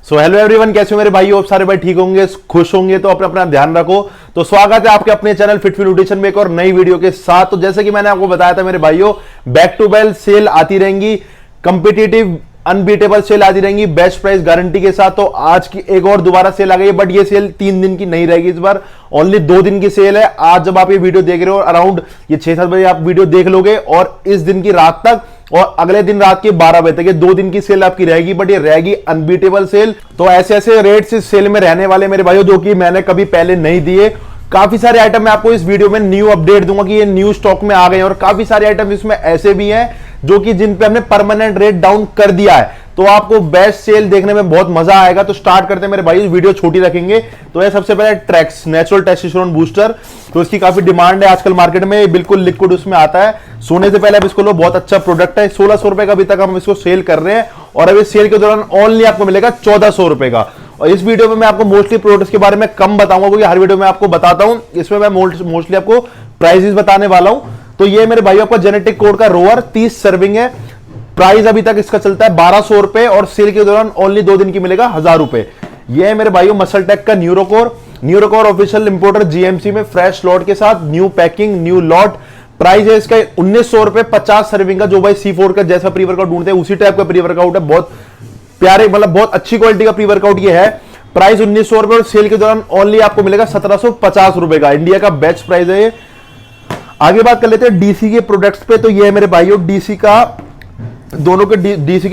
So hello everyone, कैसे हो मेरे भाई? आप सारे भाई ठीक होंगे, खुश होंगे, तो अपना अपना ध्यान रखो। तो स्वागत है आपके अपने चैनल फिटफिट न्यूट्रिशन में एक और नई वीडियो के साथ। तो जैसे कि मैंने आपको बताया था मेरे भाइयों, बैक टू बैक सेल आती रहेंगी, कंपिटिटिव अनबीटेबल सेल आती रहेंगी बेस्ट प्राइस गारंटी के साथ। तो आज की एक और दोबारा सेल आ गई है, बट ये सेल 3 दिन की नहीं रहेगी, इस बार ओनली 2 दिन की सेल है। आज जब आप ये वीडियो देख रहे हो अराउंड ये 6-7 बजे आप वीडियो देख लोगे, और इस दिन की रात तक और अगले दिन रात के 12 बजे तक ये 2 दिन की सेल आपकी रहेगी, बट ये रहेगी अनबीटेबल सेल। तो ऐसे ऐसे रेट्स इस सेल में रहने वाले मेरे भाइयों जो कि मैंने कभी पहले नहीं दिए। काफी सारे आइटम मैं आपको इस वीडियो में न्यू अपडेट दूंगा कि ये न्यू स्टॉक में आ गए हैं, और काफी सारे आइटम इसमें ऐसे भी हैं जो कि जिन पे हमने परमानेंट रेट डाउन कर दिया है। तो आपको बेस्ट सेल देखने में बहुत मजा आएगा। तो स्टार्ट करते हैं मेरे भाई, वीडियो छोटी रखेंगे। तो ये सबसे पहले ट्रैक्स नेचुरल टेस्टोस्टेरोन बूस्टर, तो इसकी काफी डिमांड है आजकल मार्केट में, बिल्कुल लिक्विड उसमें आता है। सोने से पहले आप इसको लो, बहुत अच्छा प्रोडक्ट है। 1600 रुपए का अभी तक हम इसको सेल कर रहे हैं, और अभी सेल के दौरान ओनली आपको मिलेगा 1400 रुपए का। और इस वीडियो में मैं आपको मोस्टली प्रोडक्ट्स के बारे में कम बताऊंगा, क्योंकि हर वीडियो में आपको बताता हूं, इसमें मैं मोस्टली आपको प्राइसेस बताने वाला हूं। तो ये मेरे भाई आपका जेनेटिक कोड का रोअर 30 सर्विंग है। प्राइस अभी तक इसका चलता है 1200 रुपए, और सेल के दौरान ओनली 2 दिन की मिलेगा 1000 रुपए। ये है मेरे भाइयों मसल टेक का न्यूरोकोर ऑफिशियल इंपोर्टर जीएमसी में फ्रेश लॉट के साथ, new packing new lot. Price है इसका 1900 रुपए 50 सर्विंग का। जो भाई C4 का जैसा प्री वर्कआउट ढूंढते हैं उसी टाइप का प्री वर्कआउट है, बहुत प्यारे, मतलब बहुत अच्छी क्वालिटी का प्री वर्कआउट ये है। प्राइस 1900 रुपए, और सेल के दौरान ओनली आपको मिलेगा 1750 रुपए का। इंडिया का बेस्ट प्राइस है ये। आगे बात कर लेते हैं डीसी के प्रोडक्ट्स पे। तो ये है मेरे भाइयों डीसी के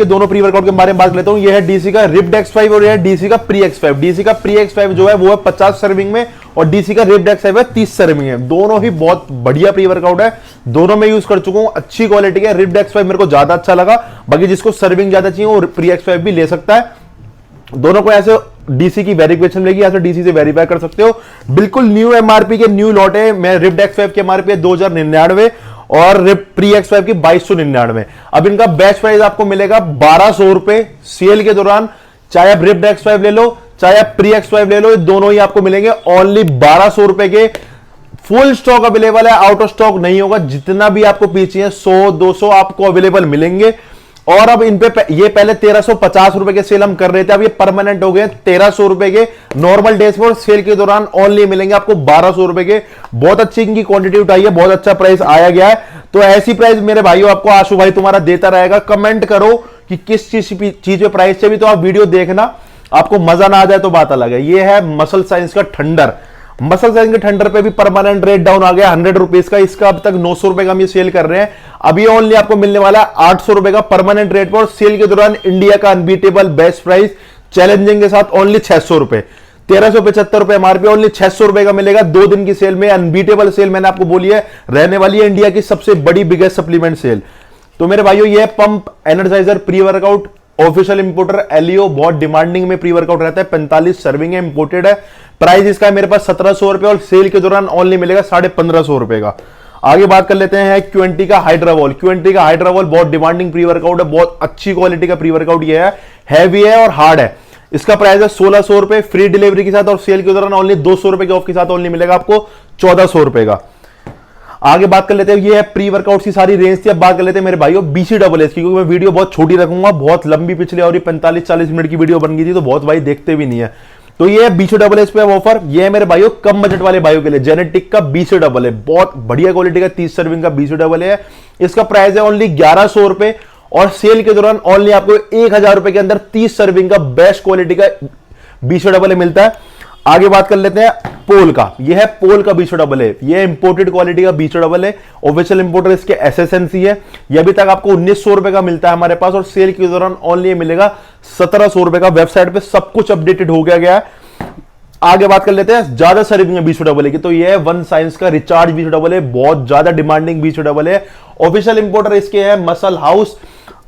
दोनों प्री वर्कआउट के बारे में बात कर लेता हूं। ये है डीसी का रिप्ड X5 और ये है डीसी का प्री X5। डीसी का प्री X5 जो है वो है 50 सर्विंग में, और डीसी का रिप्ड X5 है 30 सर्विंग में। दोनों ही बहुत बढ़िया प्री वर्कआउट है, दोनों में यूज कर चुका हूं, अच्छी क्वालिटी का। रिप्ड X5 मेरे को ज्यादा अच्छा लगा, बाकी जिसको सर्विंग ज्यादा चाहिए वो प्री X5 भी ले सकता है। दोनों को ऐसे डीसी की वेरिफिकेशन मिलेगी, ऐसे डीसी से वेरीफाई कर सकते हो। बिल्कुल न्यू एमआरपी के न्यू लॉट है। मैं रिप्ड X5 की एमआरपी है 2099 और प्री X5 की 2299। अब इनका बेस्ट प्राइस आपको मिलेगा 1200 रुपए सेल के दौरान। चाहे आप रिप्ड X5 ले लो, चाहे आप प्री X5 ले लो, दोनों ही आपको मिलेंगे ओनली 1200 रुपए के। फुल स्टॉक अवेलेबल है, आउट ऑफ स्टॉक नहीं होगा। जितना भी आपको पीस चाहिए 100-200 आपको अवेलेबल मिलेंगे। और अब इन पे ये पहले 1350 रुपए के सेल हम कर रहे थे, अब ये परमानेंट हो गए 1300 रुपए के। नॉर्मल डेज पर सेल के दौरान ओनली मिलेंगे आपको 1200 रुपए के। बहुत अच्छी इनकी क्वांटिटी उठाई है, बहुत अच्छा प्राइस आया गया है। तो ऐसी प्राइस मेरे भाइयों आपको आशु भाई तुम्हारा देता रहेगा। कमेंट करो कि किस चीज पे प्राइस चाहिए, तो आप वीडियो देखना, आपको मजा ना आ जाए तो बात अलग है। ये है मसल साइंस का थंडर। मसल साइंस के थंडर पे भी परमानेंट रेट डाउन आ गया 100 रुपीज का। इसका अब तक 900 रुपए का हम ये सेल कर रहे हैं। अभी ओनली आपको मिलने वाला है 800 रुपए का परमानेंट रेट पर। सेल के दौरान इंडिया का अनबीटेबल बेस्ट प्राइस चैलेंजिंग के साथ ओनली 600 रुपए, 1375 रुपए एमआरपी, ओनली 600 रुपए का मिलेगा 2 दिन की सेल में। अनबीटेबल सेल मैंने आपको बोली है, रहने वाली है इंडिया की सबसे बड़ी बिगेस्ट सप्लीमेंट सेल। तो मेरे भाइयों ये pump energizer pre workout official importer एलियो, बहुत डिमांडिंग में प्री वर्कआउट रहता है। 45 सर्विंग है, इंपोर्टेड है। प्राइस इसका है मेरे पास 1700 रुपए, और सेल के दौरान ओनली मिलेगा 1550 रुपए का। आगे बात कर लेते हैं क्वेंटी का हाइड्रावॉल। क्वेंटी का हाइड्रावॉल बहुत डिमांडिंग प्री वर्कआउट है, बहुत अच्छी क्वालिटी का प्री वर्कआउट ये है, हैवी है और हार्ड है। इसका प्राइस है 1600 रुपए फ्री डिलीवरी के साथ, और सेल के दौरान ओनली 200 रुपए के ऑफ के साथ ओनली मिलेगा आपको 1400 रुपए का। आगे बात कर लेते हैं, ये है प्री वर्कआउट की सारी रेंज थी। अब बात कर लेते हैं मेरे भाइयों BCAAS की, क्योंकि मैं वीडियो बहुत छोटी रखूंगा, बहुत लंबी पिछले और 45-40 मिनट की वीडियो बन गई थी, तो बहुत भाई देखते भी नहीं है। तो ये BCAAS पे ऑफर, ये है मेरे भाइयों कम बजट वाले भाइयों के लिए। जेनेटिक का BCAAS बहुत बढ़िया क्वालिटी का 30 सर्विंग का BCAAS है। इसका प्राइस है ओनली 1100 रुपए, और सेल के दौरान ओनली आपको 1000 रुपए के अंदर 30 सर्विंग का बेस्ट क्वालिटी का BCAAS मिलता है। आगे बात कर लेते हैं पोल का। यह है पोल का BCAAS, यह इंपोर्टेड क्वालिटी का BCAAS है। ऑफिशियल इंपोर्टर इसके SSNC है। यह अभी तक आपको 1900 रुपए का मिलता है हमारे पास, और सेल के दौरान ओनली मिलेगा 1700 रुपए का। वेबसाइट पे सब कुछ अपडेटेड हो गया है। आगे बात कर लेते हैं ज्यादा सर्विंग है BCAAS की। तो यह है वन साइंस का रिचार्ज BCAAS, बहुत ज्यादा डिमांडिंग BCAAS है। ऑफिशियल इंपोर्टर इसके है मसल हाउस।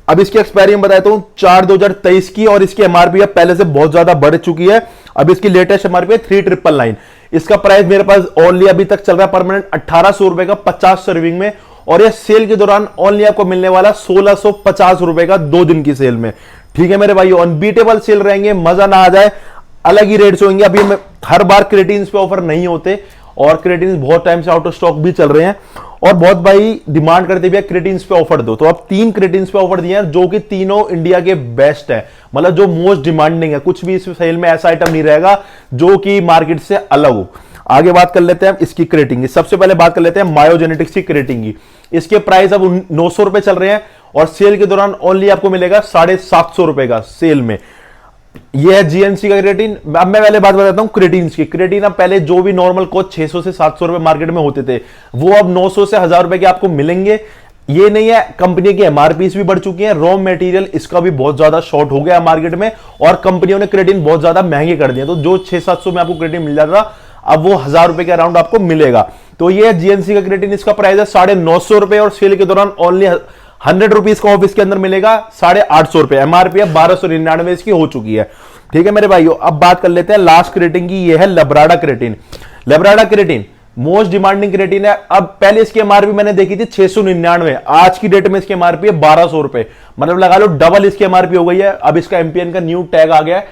अब इसकी एक्सपायरी में बताता हूं 4/2023 की, और इसकी एमआरपी अब पहले से बहुत ज्यादा बढ़ चुकी है। अब इसकी लेटेस्ट एमआरपी है 3999। इसका प्राइस मेरे पास ओनली अभी तक चल रहा है परमानेंट 1800 रुपए का 50 सर्विंग में, और यह सेल के दौरान ओनली आपको मिलने वाला 1650 रुपए का 2 दिन की सेल में। ठीक है मेरे भाइयों, अनबीटेबल सेल रहेंगे, मजा ना आ जाए, अलग ही रेट्स होंगे। अभी हर बार क्रेटीन्स पे ऑफर नहीं होते, और क्रेटिन बहुत टाइम से आउट ऑफ स्टॉक भी चल रहे हैं और बहुत भाई डिमांड करते भी क्रेटिन्स पे ऑफर दो। तो अब 3 क्रेटिन्स पे ऑफर दिए हैं जो कि तीनों इंडिया के बेस्ट है, मतलब जो मोस्ट डिमांडिंग है। कुछ भी इस सेल में ऐसा आइटम नहीं रहेगा जो कि मार्केट से अलग हो। आगे बात कर लेते हैं इसकी क्रेटिंग की। सबसे पहले बात कर लेते हैं मायोजेनेटिक्स की क्रेटिंग की। इसके प्राइस अब 900 रुपए चल रहे हैं और सेल के दौरान ओनली आपको मिलेगा 750 रुपए का सेल में। यह है जीएनसी का क्रेटिन। अब मैं पहले बात बताता हूं क्रेटिन की। क्रेटिन अब पहले जो भी नॉर्मल कोच 600 से 700 रुपए मार्केट में होते थे, वो अब 900 से 1000 रुपए के आपको मिलेंगे। ये नहीं है, कंपनी की एमआरपी भी बढ़ चुकी है, रॉ मटेरियल इसका भी बहुत ज्यादा शॉर्ट हो गया मार्केट में और कंपनियों ने क्रेटिन बहुत ज्यादा महंगे कर दिए। तो जो 600-700 में आपको क्रेटिन मिल जाता था, अब वो 1000 रुपए के अराउंड आपको मिलेगा। तो ये जीएनसी का क्रेटिन, इसका प्राइस है 950 रुपए और सेल के दौरान ओनली 100 रुपीज का ऑफिस के अंदर मिलेगा 850 रुपए। एमआरपी अब 1299 इसकी हो चुकी है। ठीक है मेरे भाइयों, अब बात कर लेते हैं लास्ट क्रेटिन की। ये है Labrada creatine. Labrada creatine most demanding creatine है। अब पहले इसकी एमआरपी मैंने देखी थी 699, आज की डेट में इसकी एमआरपी है 1200 रुपए, मतलब लगा लो डबल इसकी एमआरपी हो गई है। अब इसका एमपीएन का न्यू टैग आ गया है,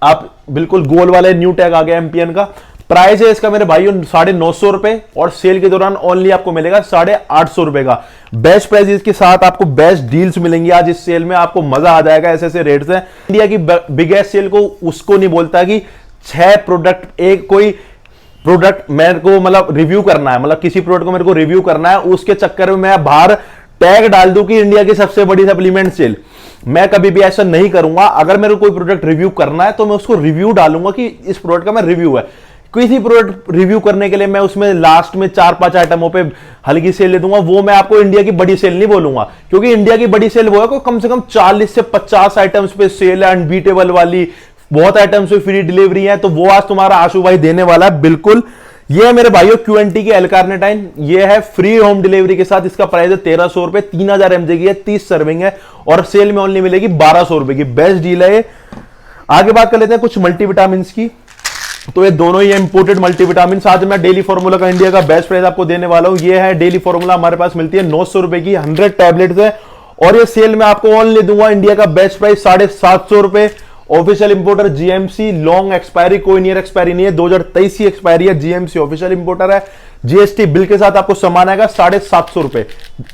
आप बिल्कुल गोल वाले न्यू टैग आ गया एमपीएन का। प्राइस है इसका मेरे भाइयों 950 रुपए और सेल के दौरान ओनली आपको मिलेगा 850 रुपए का। बेस्ट प्राइस के साथ आपको बेस्ट डील्स मिलेंगी आज इस सेल में, आपको मजा आ जाएगा। ऐसे ऐसे रेट्स हैं। इंडिया की बिगेस्ट सेल को उसको नहीं बोलता कि 6 प्रोडक्ट, एक कोई प्रोडक्ट मेरे को मतलब रिव्यू करना है, मतलब किसी प्रोडक्ट को मेरे को रिव्यू करना है, उसके चक्कर में मैं बाहर टैग डाल दूं कि इंडिया की सबसे बड़ी सप्लीमेंट सेल। मैं कभी भी ऐसा नहीं करूंगा। अगर मेरे को कोई प्रोडक्ट रिव्यू करना है तो मैं उसको रिव्यू डालूंगा कि इस प्रोडक्ट का मैं रिव्यू है। किसी प्रोडक्ट रिव्यू करने के लिए मैं उसमें लास्ट में 4-5 आइटमों पे हल्की सेल ले दूंगा, वो मैं आपको इंडिया की बड़ी सेल नहीं बोलूंगा। क्योंकि इंडिया की बड़ी सेल वो है कम से कम 40 से 50 आइटम्स पे सेल है, अनबीटेबल वाली, बहुत आइटम्स पे फ्री डिलीवरी है। तो वो आज तुम्हारा आशु भाई देने वाला है बिल्कुल। ये है मेरे भाइयों क्यूएनटी की एल-कार्निटाइन। ये है फ्री होम डिलीवरी के साथ। इसका प्राइस है 1300 रुपए, 3000 mg की है, 30 सर्विंग है और सेल में ओनली मिलेगी 1200 रुपए की। बेस्ट डील है। आगे बात कर लेते हैं कुछ मल्टीविटामिन की। तो ये दोनों ही इंपोर्टेड मल्टीविटामिन, आज मैं डेली फॉर्मूला का इंडिया का बेस्ट प्राइस आपको देने वाला हूं। ये है डेली फॉर्मूला, हमारे पास मिलती है 900 रुपए की, 100 टैबलेट्स है और ये सेल में आपको ओनली दूंगा इंडिया का बेस्ट प्राइस 750 रुपए। Official importer GMC, long expiry, कोई नियर एक्सपायरी नहीं है, 2023 की एक्सपायरी है। जीएमसी ऑफिशियल इंपोर्टर है, जीएसटी बिल के साथ आपको सामान आएगा 750 रुपए।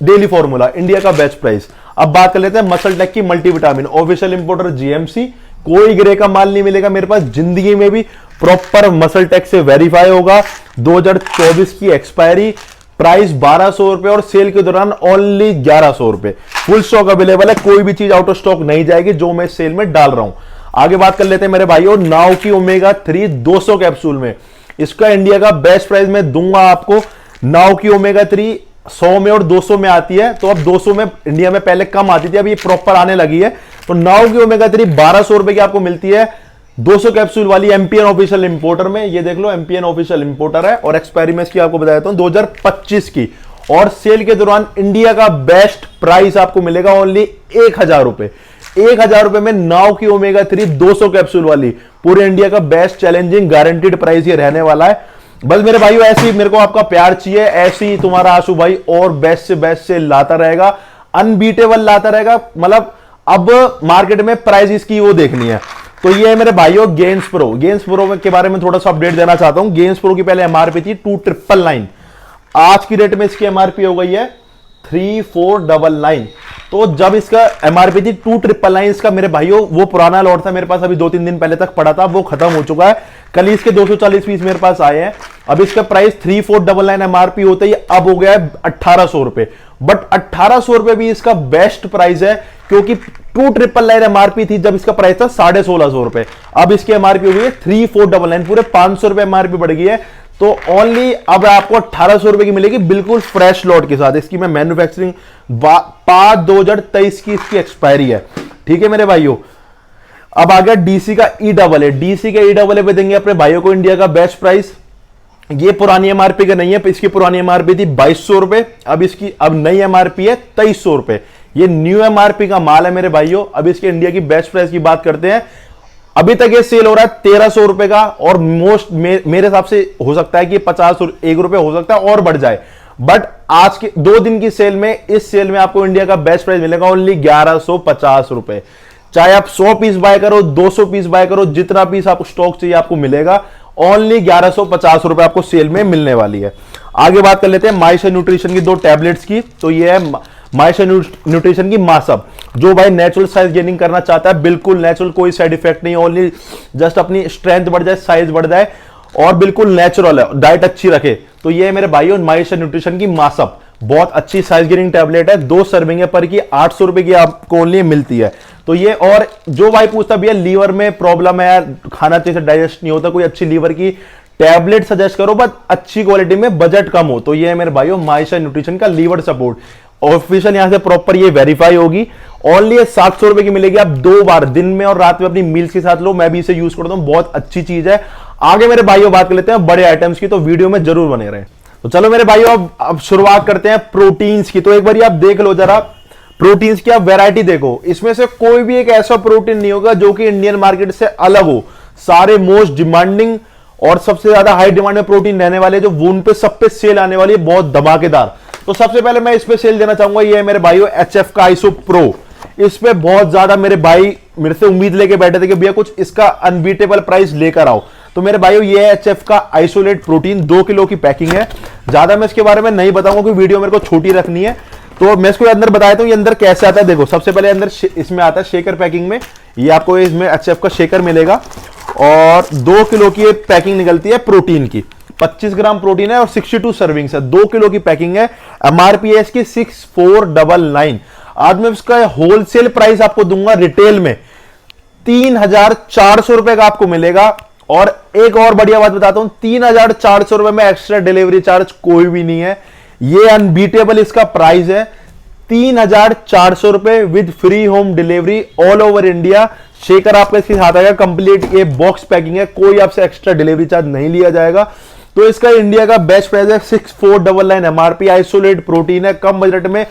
डेली फॉर्मूला इंडिया का बेस्ट प्राइस। अब बात कर लेते हैं मसल टेक की मल्टीविटामिन, ऑफिशियल इंपोर्टर जीएमसी, कोई ग्रे का माल नहीं मिलेगा मेरे पास जिंदगी में भी, प्रॉपर मसल टेक से वेरीफाई होगा, 2024 की एक्सपायरी, प्राइस 1200 रुपए और सेल के दौरान ओनली 1100 रुपए। फुल स्टॉक अवेलेबल है, कोई भी चीज आउट ऑफ स्टॉक नहीं जाएगी जो मैं सेल में डाल रहा हूं। आगे बात कर लेते हैं मेरे भाइयों नाउ की ओमेगा 3 200 कैप्सूल में। इसका इंडिया का बेस्ट प्राइस मैं दूंगा आपको। नाउ की ओमेगा 3 100 में और 200 में आती है, तो अब 200 में इंडिया में पहले कम आती थी, अब ये प्रॉपर आने लगी है। तो नाउ की ओमेगा 3 1200 रुपए की आपको मिलती है 200 कैप्सूल वाली, एमपीएन ऑफिशियल इंपोर्टर में। ये देख लो एमपीएन ऑफिशियल इंपोर्टर है और एक्सपायरी में इसकी आपको बता देता हूं 2025 की। और सेल के दौरान इंडिया का बेस्ट प्राइस आपको मिलेगा ओनली 1000 रुपए। 1000 रुपए में नाउ की ओमेगा 3 200 कैप्सूल वाली, पूरे इंडिया का बेस्ट चैलेंजिंग गारंटीड प्राइस ये रहने वाला है। बस मेरे भाइयों ऐसी मेरे को आपका प्यार चाहिए, ऐसी तुम्हारा आशु भाई और बेस्ट से लाता रहेगा, अनबीटेबल लाता रहेगा। मतलब अब मार्केट में प्राइस इसकी वो देखनी है। तो ये है मेरे भाइयों गेन्स प्रो। गेन्स प्रो के बारे में थोड़ा सा अपडेट देना चाहता हूं। गेन्स प्रो की पहले एमआरपी थी 2999, आज की डेट में इसकी एमआरपी हो गई है 3499। तो जब इसका एमआरपी थी 2999, इसका मेरे भाइयों वो पुराना लॉट था मेरे पास, अभी 2-3 दिन पहले तक पड़ा था, वो खत्म हो चुका है। कल ही इसके 240 पीस मेरे पास आए हैं। अब इसका प्राइस 3499 एमआरपी होता ही अब हो गया है 1800 रुपए। बट 1800 रुपए भी इसका बेस्ट प्राइस है, क्योंकि 2999 एमआरपी थी जब इसका प्राइस था 1650 रुपए। अब इसकी एमआरपी हो गई है 3499, पूरे 500 रुपए एमआरपी बढ़ गई है। तो ओनली अब आपको 1800 रुपए की मिलेगी बिल्कुल फ्रेश लॉट के साथ। इसकी मैं मैन्युफैक्चरिंग 5/2023 की इसकी एक्सपायरी है। ठीक है मेरे भाइयों। अब आ गया डीसी का ई-AA। डीसी के ई-AA पे देंगे अपने भाइयों को इंडिया का बेस्ट प्राइस। ये पुरानी एमआरपी का नहीं है, इसकी पुरानी एमआरपी थी 2200 रुपए, अब इसकी अब नई एमआरपी है 2300 रुपए। ये न्यू एमआरपी का माल है मेरे भाइयों। अब इसके इंडिया की बेस्ट प्राइस की बात करते हैं। अभी तक ये सेल हो रहा है 1300 रुपए का और मोस्ट मेरे हिसाब से हो सकता है कि 51 रुपए हो सकता है और बढ़ जाए। बट आज के 2 दिन की सेल में, इस सेल में आपको इंडिया का बेस्ट प्राइस मिलेगा ओनली 1150 रुपए। चाहे आप 100 पीस बाय करो, 200 पीस बाय करो, जितना पीस आपको स्टॉक चाहिए आपको मिलेगा। ओनली 1150 रुपए आपको सेल में मिलने वाली है। आगे बात कर लेते हैं माइशा न्यूट्रिशन की 2 टैबलेट्स की। तो ये है माइशा न्यूट्रिशन की मासअप, जो भाई नेचुरल साइज गेनिंग करना चाहता है, बिल्कुल नेचुरल, कोई साइड इफेक्ट नहीं, ओनली जस्ट अपनी स्ट्रेंथ बढ़ जाए, साइज बढ़ जाए और बिल्कुल नेचुरल है, डाइट अच्छी रखे। तो ये मेरे भाइयों माइशा न्यूट्रिशन की मासअप, बहुत अच्छी साइज गेनिंग टैबलेट है, 2 सर्विंग है पर की 800 रुपए की आपको ओनली मिलती है। तो ये, और जो भाई पूछता भैया लीवर में प्रॉब्लम है यार, खाना अच्छे से डाइजेस्ट नहीं होता, कोई अच्छी लीवर की टैबलेट सजेस्ट करो बट अच्छी क्वालिटी में, बजट कम हो, तो ये है मेरे भाइयों माइशा न्यूट्रिशन का लीवर सपोर्ट। ऑफिशियल यहां से प्रॉपर ये वेरीफाई होगी, ओनली 700 रुपए की मिलेगी। आप 2 बार दिन में और रात में अपनी मील्स के साथ लो, मैं भी इसे यूज करता हूं, बहुत अच्छी चीज है। आगे मेरे भाइयों बात कर लेते हैं बड़े आइटम्स की, तो वीडियो में जरूर बने रहे। तो चलो मेरे भाइयों अब शुरुआत करते हैं प्रोटीन्स की। तो एक बार आप देख लो जरा प्रोटीन्स की, आप वैरायटी देखो, इसमें से कोई भी एक ऐसा प्रोटीन नहीं होगा जो कि इंडियन मार्केट से अलग हो। सारे मोस्ट डिमांडिंग और सबसे ज्यादा हाई डिमांड में प्रोटीन रहने वाले, जो वून पे सब पे सेल आने वाली है, बहुत धमाकेदार। तो सबसे पहले मैं इस पे सेल देना चाहूंगा, ये है मेरे भाइयों एचएफ का आइसो प्रो। इस पे बहुत ज्यादा मेरे भाई मेरे से उम्मीद लेके बैठे थे कि भैया कुछ इसका अनबीटेबल प्राइस लेकर आओ। तो मेरे भाइयों ये है एचएफ का आइसोलेट प्रोटीन, 2 किलो की पैकिंग है। ज्यादा मैं इसके बारे में नहीं बताऊंगा क्योंकि वीडियो मेरे को छोटी रखनी है। तो मैं इसको अंदर बता देता हूं ये अंदर कैसे आता है। देखो सबसे पहले अंदर इसमें आता है शेकर पैकिंग में, ये आपको इसमें एचएफ का शेकर मिलेगा और 2 किलो की पैकिंग निकलती है प्रोटीन की। 25 ग्राम प्रोटीन है और 62 सर्विंग्स है, 2 किलो की पैकिंग है। एमआरपी है इसकी 6499। आज मैं इसका होलसेल प्राइस आपको दूंगा रिटेल में 3400 रुपए का आपको मिलेगा। और एक और बढ़िया बात बताता हूं, 3400 रुपए में एक्स्ट्रा डिलीवरी चार्ज कोई भी नहीं है, ये अनबीटेबल इसका प्राइस है। 3400 रुपए with free home delivery all over India. Shaker आपके इसके साथ आएगा, कंप्लीट ये बॉक्स पैकिंग है, कोई आपसे एक्स्ट्रा डिलीवरी चार्ज नहीं लिया जाएगा। तो इसका इंडिया का बेस्ट प्राइस है 6499 एमआरपी। आइसोलेट प्रोटीन है, कम बजट में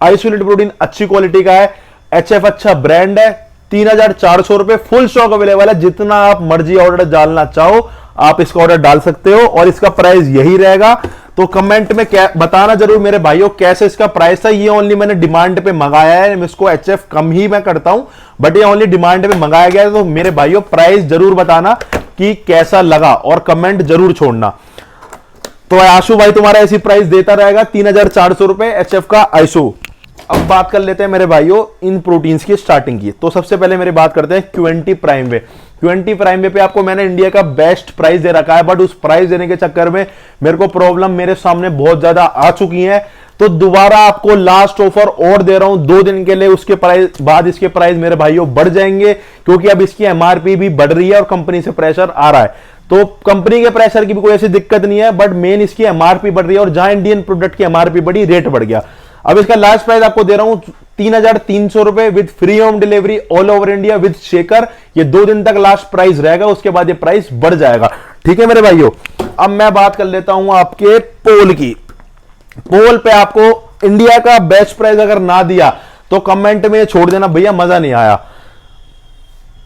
आइसोलेट प्रोटीन अच्छी क्वालिटी का है, एचएफ अच्छा ब्रांड है। 3400 रुपए फुल स्टॉक अवेलेबल है, जितना आप मर्जी ऑर्डर डालना चाहो आप इसका ऑर्डर डाल सकते हो और इसका प्राइस यही रहेगा। तो कमेंट में क्या बताना जरूर मेरे भाइयों कैसे इसका प्राइस था। ये ओनली मैंने डिमांड पे मंगाया है, इसको एचएफ कम ही मैं करता हूं बट ये ओनली डिमांड पे मंगाया गया है। तो मेरे भाइयों प्राइस जरूर बताना कि कैसा लगा और कमेंट जरूर छोड़ना। तो आशु भाई तुम्हारा ऐसी प्राइस देता रहेगा 3400 रुपए एचएफ का आइसो। अब बात कर लेते हैं मेरे भाइयों इन प्रोटीन्स की स्टार्टिंग की। तो सबसे पहले मेरी बात करते हैं क्वेंटी प्राइम वे। क्वेंटी प्राइम वे पे आपको मैंने इंडिया का बेस्ट प्राइस दे रखा है, बट उस प्राइस देने के चक्कर में मेरे को प्रॉब्लम मेरे सामने बहुत ज्यादा आ चुकी है। तो दोबारा आपको लास्ट ऑफर और दे रहा हूं 2 दिन के लिए, उसके प्राइस बाद इसके प्राइस मेरे भाइयों बढ़ जाएंगे क्योंकि अब इसकी एमआरपी भी बढ़ रही है और कंपनी से प्रेशर आ रहा है। तो कंपनी के प्रेशर की भी कोई ऐसी दिक्कत नहीं है, बट मेन इसकी एमआरपी बढ़ रही है और जहां इंडियन प्रोडक्ट की एमआरपी बढ़ी रेट बढ़ गया। अब इसका लास्ट प्राइस आपको दे रहा हूं 3300 रुपए with free home delivery all over India with shaker. ये 2 दिन तक लास्ट प्राइस रहेगा, उसके बाद ये प्राइस बढ़ जाएगा। ठीक है मेरे भाइयों, अब मैं बात कर लेता हूं आपके पोल की। पोल पे आपको इंडिया का बेस्ट प्राइस अगर ना दिया तो कमेंट में छोड़ देना भैया मजा नहीं आया।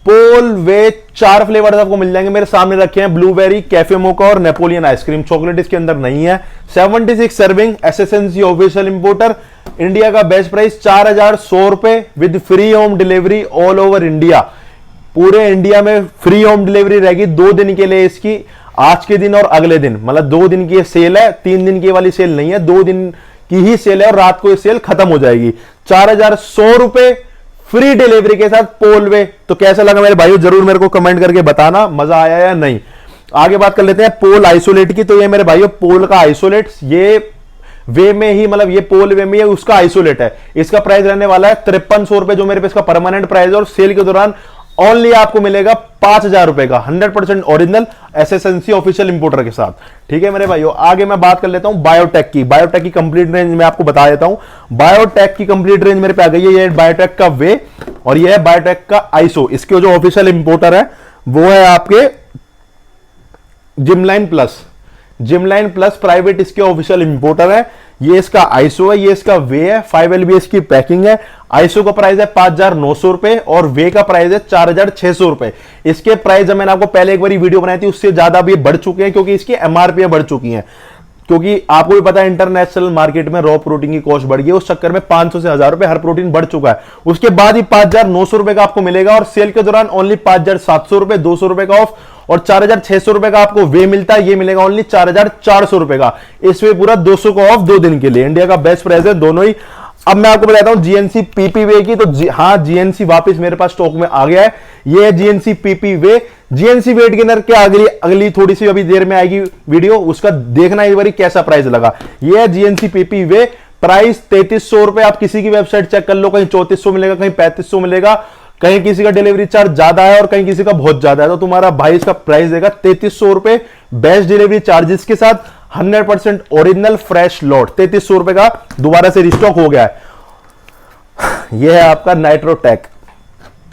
पोल वे 4 फ्लेवर्स आपको मिल जाएंगे, मेरे सामने रखे हैं ब्लूबेरी, कैफे मोका और नेपोलियन आइसक्रीम। चॉकलेट इसके अंदर नहीं है। 76 सर्विंग, एसएसएनसी ऑफिशियल इंपोर्टर। इंडिया का बेस्ट प्राइस 4100 रुपए with free home delivery all over India. पूरे इंडिया में फ्री होम डिलीवरी रहेगी 2 दिन के लिए इसकी, आज के दिन और अगले दिन, मतलब 2 दिन की सेल है, 3 दिन की वाली सेल नहीं है, 2 दिन की ही सेल है और रात को ये सेल खत्म हो जाएगी। 4100 रुपए फ्री डिलीवरी के साथ पोलवे। तो कैसा लगा मेरे भाइयों जरूर मेरे को कमेंट करके बताना, मजा आया या नहीं। आगे बात कर लेते हैं पोल आइसोलेट की। तो ये मेरे भाइयों पोल का आइसोलेट, ये वे में ही, मतलब ये पोल वे में उसका आइसोलेट है। इसका प्राइस रहने वाला है 5300 रुपए, जो मेरे पे इसका परमानेंट प्राइस है और सेल के दौरान ओनली आपको मिलेगा 5000 रुपए का 100% ओरिजिनल एसएसएनसी ऑफिशियल इंपोर्टर के साथ। ठीक है मेरे भाइयों, आगे मैं बात कर लेता हूं बायोटेक की। बायोटेक की कंप्लीट रेंज मैं आपको बता देता हूं। बायोटेक की कंप्लीट रेंज मेरे पे आ गई है। ये बायोटेक का वे और ये है बायोटेक का आइसो। इसके जो ऑफिशियल इंपोर्टर है वो है आपके जिमलाइन प्लस। जिमलाइन प्लस प्राइवेट इसके ऑफिशियल इंपोर्टर है। ये इसका आइसो है, ये इसका वे है। 5 LBS की पैकिंग है। आइसो का प्राइस है 5900 रुपए और वे का प्राइस है 4600 रुपए। इसके प्राइस मैंने आपको पहले एक बार वीडियो बनाई थी, उससे ज्यादा भी बढ़ चुके हैं क्योंकि इसकी एमआरपी बढ़ चुकी हैं। क्योंकि आपको भी पता है इंटरनेशनल मार्केट में रॉ प्रोटीन की कॉस्ट बढ़ गई, उस चक्कर में 500 से 1000 रुपए हर प्रोटीन बढ़ चुका है। उसके बाद ही 5900 रुपए का आपको मिलेगा और सेल के दौरान ओनली 5700 रुपए, 200 रुपए का ऑफ। और 4,600 रुपए का आपको वे मिलता है, ये मिलेगा ओनली 4,400 रुपए का। इसमें पूरा 200 का ऑफ 2 दिन के लिए। इंडिया का बेस्ट प्राइस है दोनों ही। अब मैं आपको बताता हूं जीएनसी पीपी वे की, तो हाँ जीएनसी वापस मेरे पास स्टॉक में आ गया है। ये है जीएनसी पीपी वे। जीएनसी वेट गेनर के अगली थोड़ी सी अभी देर में आएगी वीडियो, उसका देखना एक बार कैसा प्राइस लगा। ये है जीएनसी पीपी वे, प्राइस 3,300 रुपए। आप किसी की वेबसाइट चेक कर लो, कहीं 3,400 मिलेगा, कहीं 3,500 मिलेगा, कहीं किसी का डिलीवरी चार्ज ज्यादा है और कहीं किसी का बहुत ज्यादा है। तो तुम्हारा भाई इसका प्राइस देगा 3,300 रुपए, बेस्ट डिलीवरी चार्जेस के साथ, 100% ओरिजिनल फ्रेश लॉट, 3,300 रुपए का दोबारा से रिस्टॉक हो गया है। यह है आपका नाइट्रोटेक।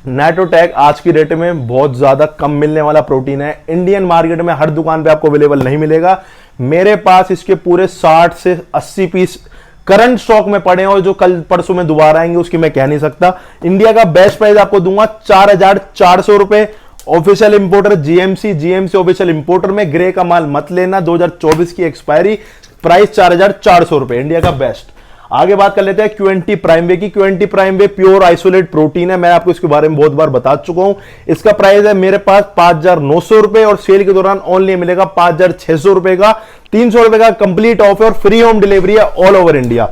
नाइट्रोटेक आज की डेट में बहुत ज्यादा कम मिलने वाला प्रोटीन है। इंडियन मार्केट में हर दुकान पे आपको अवेलेबल नहीं मिलेगा। मेरे पास इसके पूरे 60 से 80 पीस करंट स्टॉक में पड़े हैं और जो कल परसों में दोबारा आएंगे उसकी मैं कह नहीं सकता। इंडिया का बेस्ट प्राइस आपको दूंगा 4,400 रुपए। Official importer GMC, GMC official importer में ग्रे का माल मत लेना, 2024 की एक्सपायरी, प्राइस 4,400 रुपए, इंडिया का बेस्ट। आगे बात कर लेते हैं क्यूएनटी प्राइम वे की। क्यूएनटी प्राइम वे प्योर आइसोलेट प्रोटीन है, मैं आपको इसके बारे में बहुत बार बता चुका हूं। इसका प्राइस है मेरे पास 5,900 रुपए और सेल के दौरान ओनली मिलेगा 5,600 रुपए का। 300 रुपए का कंप्लीट ऑफ है और फ्री होम डिलीवरी है ऑल ओवर इंडिया।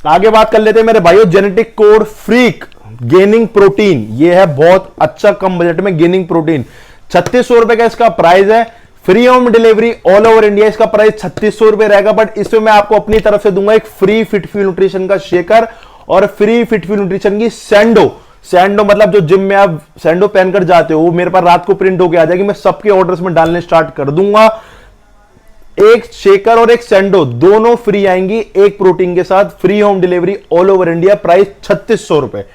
आगे बात कर लेते हैं मेरे भाइयों genetic code freak gaining protein. यह है बहुत अच्छा कम बजट में गेनिंग प्रोटीन, 3,600 रुपए का इसका प्राइस है, free home delivery all over India. इसका प्राइस 3,600 रुपए रहेगा, बट इसमें मैं आपको अपनी तरफ से दूंगा एक फ्री फिटफ्यूल न्यूट्रिशन का शेकर और फ्री फिटफ्यूल न्यूट्रिशन की सैंडो। सैंडो मतलब जो जिम में आप सैंडो पहनकर जाते हो, वो मेरे पास रात को प्रिंट होकर आ जाएगी, मैं सबके ऑर्डर्स में डालने स्टार्ट कर दूंगा। एक शेकर और एक सैंडो दोनों फ्री आएंगी एक प्रोटीन के साथ, free home delivery all over India, price 3,600 रुपए।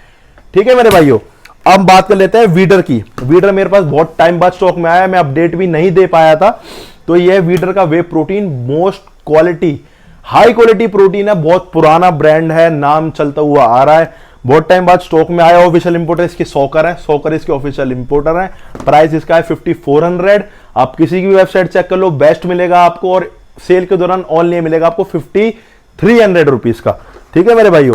ठीक है मेरे भाइयों। अब बात कर लेते हैं वीडर की। वीडर मेरे पास बहुत टाइम बाद स्टॉक में आया, मैं अपडेट भी नहीं दे पाया था। तो यह वीडर का whey protein most quality high quality protein है, बहुत पुराना ब्रांड है, नाम चलता हुआ आ रहा है, बहुत टाइम बाद स्टॉक में आया। ऑफिशियल इंपोर्टर इसके सॉकर है, सॉकर इसके ऑफिशियल इंपोर्टर है। प्राइस इसका है 5,400। आप किसी की भी वेबसाइट चेक कर लो, बेस्ट मिलेगा आपको और सेल के दौरान ऑनलाइन मिलेगा आपको 5,300 रुपीज का। ठीक है मेरे भाइयों।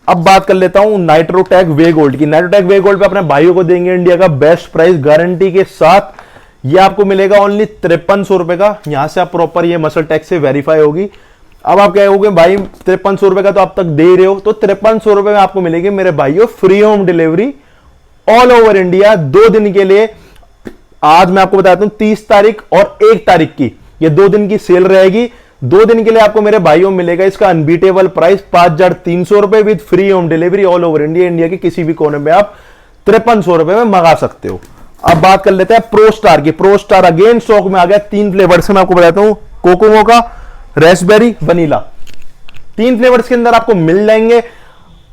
अब बात कर लेता हूं नाइट्रोटेक वे गोल्ड की। नाइट्रोटेक वे गोल्ड पे अपने भाइयों को देंगे इंडिया का बेस्ट प्राइस गारंटी के साथ। ये आपको मिलेगा ओनली 5,300 रुपए का। यहां से आप प्रॉपर ये मसल टैक्स से वेरीफाई होगी। अब आप कहोगे भाई 5,300 रुपए का तो आप तक दे ही रहे हो, तो 5,300 रुपए में आपको मिलेगी मेरे भाइयों free home delivery all over India 2 दिन के लिए। आज मैं आपको बताता हूं 30 तारीख और 1 तारीख की ये 2 दिन की सेल रहेगी। 2 दिन के लिए आपको मेरे भाइयों मिलेगा इसका अनबीटेबल प्राइस 5,300 रुपए with free home delivery all over India. India के किसी भी कोने में आप 5,300 रुपए में मंगा सकते हो। अब बात कर लेते हैं प्रो स्टार की। प्रो स्टार अगेन स्टॉक में आ गया 3 फ्लेवर्स में, आपको बताता हूं कोको का, रेस्पबेरी, वनीला, 3 फ्लेवर्स के अंदर आपको मिल जाएंगे।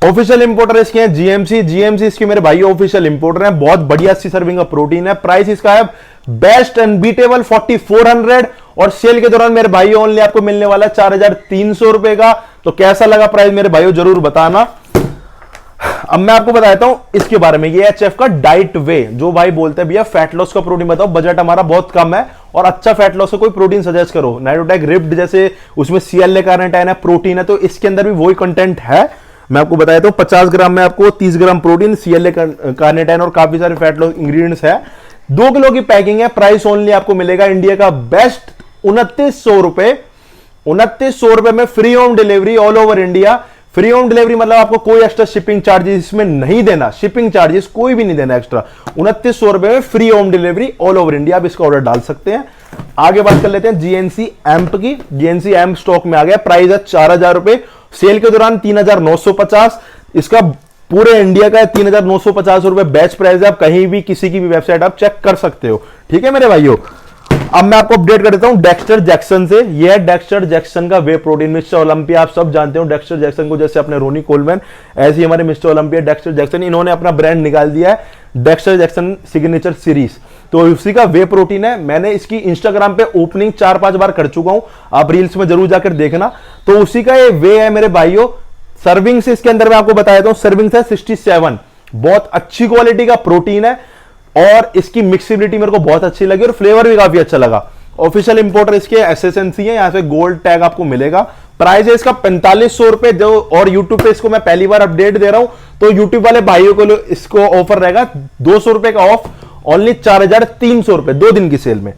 ऑफिशियल इंपोर्टर इसके हैं जीएमसी। जीएमसी इसके मेरे भाई ऑफिशियल इंपोर्टर हैं। बहुत बढ़िया 80 सर्विंग का प्रोटीन है। प्राइस इसका है बेस्ट अनबीटेबल 4,400 और सेल के दौरान मेरे भाई ओनली आपको मिलने वाला 4,300 रुपए का। तो कैसा लगा प्राइस मेरे भाइयों जरूर बताना। अब मैं आपको बताता हूं इसके बारे में। ये एचएफ का डाइट वे, जो भाई बोलते हैं भैया फैट लॉस का प्रोटीन बताओ, बजट हमारा बहुत कम है और अच्छा फैट लॉस का कोई प्रोटीन सजेस्ट करो। नाइट्रोटेक रिप्ड जैसे उसमें सीएलए कार्निटाइन है, प्रोटीन है, तो इसके अंदर भी वही कंटेंट है। मैं आपको बताया तो 50 ग्राम में आपको 30 ग्राम प्रोटीन, सीएलए कार्निटाइन और काफी सारे फैट लॉस इंग्रेडिएंट्स है। 2 किलो की पैकिंग है। प्राइस ओनली आपको मिलेगा इंडिया का बेस्ट 2,900 रुपए। 2,900 रुपए में free home delivery all over India. Free home delivery मतलब आपको कोई एक्स्ट्रा शिपिंग चार्जेस इसमें नहीं देना, शिपिंग चार्जेस कोई भी नहीं देना एक्स्ट्रा। 2,900 रुपए में free home delivery all over India. आप इसका ऑर्डर डाल सकते हैं। आगे बात कर लेते हैं जीएनसी एम्प की। जीएनसी एम्प स्टॉक में आ गया। प्राइस है 4,000 रुपए, सेल के दौरान 3,950। इसका पूरे इंडिया का 3,950 रुपए बेस्ट प्राइस है। आप कहीं भी किसी की भी वेबसाइट आप चेक कर सकते हो। ठीक है मेरे भाइयों। अब मैं आपको अपडेट कर देता हूं डेक्स्टर जैक्सन से। यह है डेक्स्टर जैक्सन का वे प्रोटीन। मिस्टर ओलंपिया आप सब जानते हो डेक्स्टर जैक्सन को, जैसे अपने रोनी कोलमैन, ऐसे ही हमारे मिस्टर ओलंपिया डेक्स्टर जैक्सन, इन्होंने अपना ब्रांड निकाल दिया है डेक्स्टर जैक्सन सिग्नेचर सीरीज। तो उसी का वे प्रोटीन है। मैंने इसकी इंस्टाग्राम पे ओपनिंग 4-5 बार कर चुका हूं, आप रील्स में जरूर जाकर देखना। तो उसी का ये वे है मेरे भाइयों। सर्विंग से इसके अंदर मैं आपको बताया था, सर्विंग है 67। बहुत अच्छी क्वालिटी का प्रोटीन है और इसकी मिक्सिबिलिटी मेरे को बहुत अच्छी लगी और फ्लेवर भी काफी अच्छा लगा। ऑफिशियल इंपोर्टर इसके एसएसएनसी है, यहां से गोल्ड टैग आपको मिलेगा। प्राइस है इसका 4,500 रुपए जो, और यूट्यूब पे इसको मैं पहली बार अपडेट दे रहा हूं, तो यूट्यूब वाले भाइयों को इसको ऑफर रहेगा 200 रुपए का ऑफ ओनली 4,300 रुपए 2 दिन की सेल में।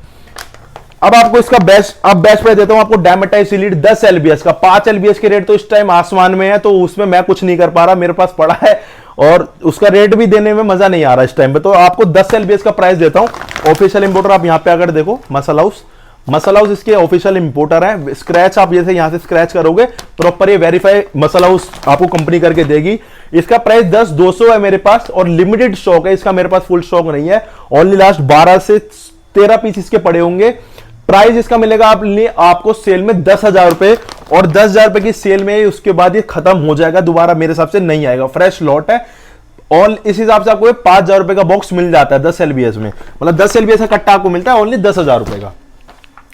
अब आपको इसका बेस्ट प्राइस देता हूं आपको, डायमेटाइज लीड 10 एलबीएस का। 5 एलबीएस के रेट तो इस टाइम आसमान में है, तो उसमें मैं कुछ नहीं कर पा रहा, मेरे पास पड़ा है और उसका रेट भी देने में मजा नहीं आ रहा इस टाइम पे। तो आपको 10 एलबीएस का प्राइस देता हूं। ऑफिशियल इंपोर्टर आप यहां पे अगर देखो मसल हाउस इसके ऑफिशियल इंपोर्टर है। स्क्रैच आप जैसे यहां से स्क्रैच करोगे प्रॉपर ये वेरीफाई मसल हाउस आपको कंपनी करके देगी। इसका प्राइस 10,200 है मेरे पास और लिमिटेड स्टॉक है इसका, मेरे पास फुल स्टॉक नहीं है। ओनली लास्ट 12 से 13 पीस इसके पड़े होंगे। प्राइस इसका मिलेगा आपको सेल में 10,000 रुपए और 10,000 रुपए की सेल में उसके बाद ये खत्म हो जाएगा, दोबारा मेरे हिसाब से नहीं आएगा। फ्रेश लॉट है और इस हिसाब से आपको 5,000 रुपए का बॉक्स मिल जाता है 10 एलबीएस में, मतलब 10 एलबीएस का कट्टा आपको मिलता है ओनली 10,000 रुपए का।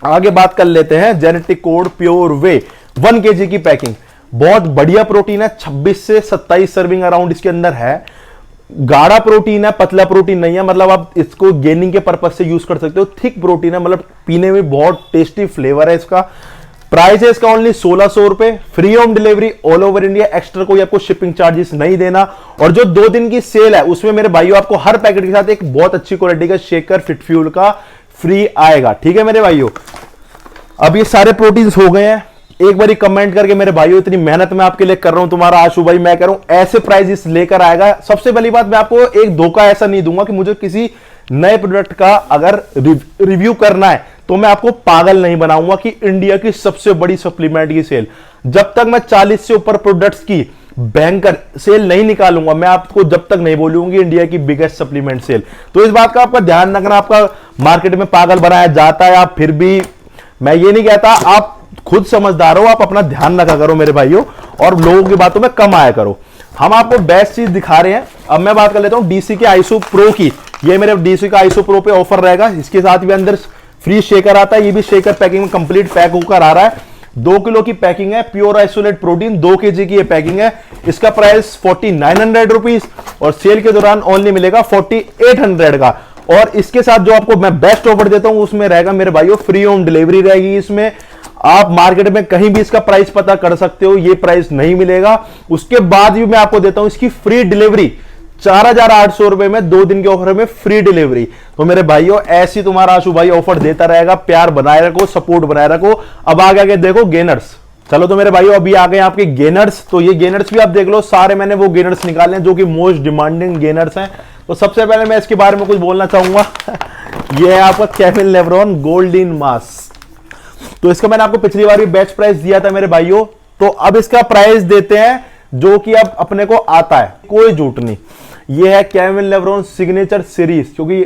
आगे बात कर लेते हैं जेनेटिक कोड प्योर वे 1 केजी की पैकिंग। बहुत बढ़िया प्रोटीन है, 26 से 27 सर्विंग अराउंड इसके अंदर है। गाढ़ा प्रोटीन है, पतला प्रोटीन नहीं है, मतलब आप इसको गेनिंग के पर्पज से यूज कर सकते हो। थिक प्रोटीन है, मतलब पीने में बहुत टेस्टी फ्लेवर है इसका। प्राइस है इसका ओनली 1,600 रुपए, free home delivery all over India, extra कोई आपको शिपिंग चार्जेस नहीं देना। और जो 2 दिन की सेल है उसमें मेरे भाइयों आपको हर पैकेट के साथ एक बहुत अच्छी क्वालिटी का शेकर फिट फ्यूल का फ्री आएगा, ठीक है मेरे भाइयों। अब ये सारे प्रोटीन्स हो गए हैं, एक बारी कमेंट करके मेरे भाइयों इतनी मेहनत मैं आपके लिए कर रहा हूं, तुम्हारा आशु भाई मैं कह रहा हूं ऐसे प्राइजेस लेकर आएगा। सबसे पहली बात मैं आपको एक धोखा ऐसा नहीं दूंगा कि मुझे किसी नए प्रोडक्ट का अगर रिव्यू करना है तो मैं आपको पागल नहीं बनाऊंगा कि इंडिया की सबसे बड़ी सप्लीमेंट की सेल, जब तक मैं 40 से ऊपर प्रोडक्ट्स की बैंकर सेल नहीं निकालूंगा मैं आपको जब तक नहीं बोलूंगी इंडिया की बिगेस्ट सप्लीमेंट सेल। तो इस बात का आपका ध्यान रखना, आपका मार्केट में पागल बनाया जाता है, आप फिर भी मैं ये नहीं कहता, आप खुद समझदार हो, आप अपना ध्यान रखा करो मेरे भाइयों और लोगों की बातों में कम आया करो। हम आपको बेस्ट चीज दिखा रहे हैं। अब मैं बात कर लेता हूं डीसी के आइसो प्रो की। ये मेरे डीसी का आइसो प्रो पे ऑफर रहेगा, इसके साथ भी अंदर फ्री शेकर आता है, ये भी शेकर पैकिंग में कंप्लीट पैक होकर आ रहा है। 2 किलो की पैकिंग है, प्योर आइसोलेट प्रोटीन 2 केजी की ये पैकिंग है। इसका प्राइस 4,900 रुपीज और सेल के दौरान ओनली मिलेगा 4,800 का। और इसके साथ जो आपको मैं बेस्ट ऑफर देता हूं उसमें रहेगा मेरे भाइयों फ्री होम डिलीवरी रहेगी। इसमें आप मार्केट में कहीं भी इसका प्राइस पता कर सकते हो, ये प्राइस नहीं मिलेगा। उसके बाद भी मैं आपको देता हूं इसकी फ्री डिलीवरी 4,800 रुपए में 2 दिन के ऑफर में फ्री डिलीवरी। तो मेरे भाइयों ऐसी तुम्हारा आशु भाई ऑफर देता रहेगा, प्यार बनाए रखो, सपोर्ट बनाए रखो। अब आगे देखो गेनर्स। चलो तो मेरे भाइयों अभी आ गए आपके गेनर्स। तो ये गेनर्स भी आप देख लो, सारे मैंने वो गेनर्स निकाले हैं जो कि मोस्ट डिमांडिंग गेनर्स हैं। तो सबसे पहले मैं इसके बारे में कुछ बोलना चाहूंगा ये है आपका केविन लेब्रॉन गोल्ड इन मास। तो इसका मैंने आपको पिछली बार भी बेस्ट प्राइस दिया था मेरे भाइयों, तो अब इसका प्राइस देते हैं जो कि अब अपने को आता है, कोई झूठ नहीं। ये है केविन लेब्रॉन सिग्नेचर सीरीज, क्योंकि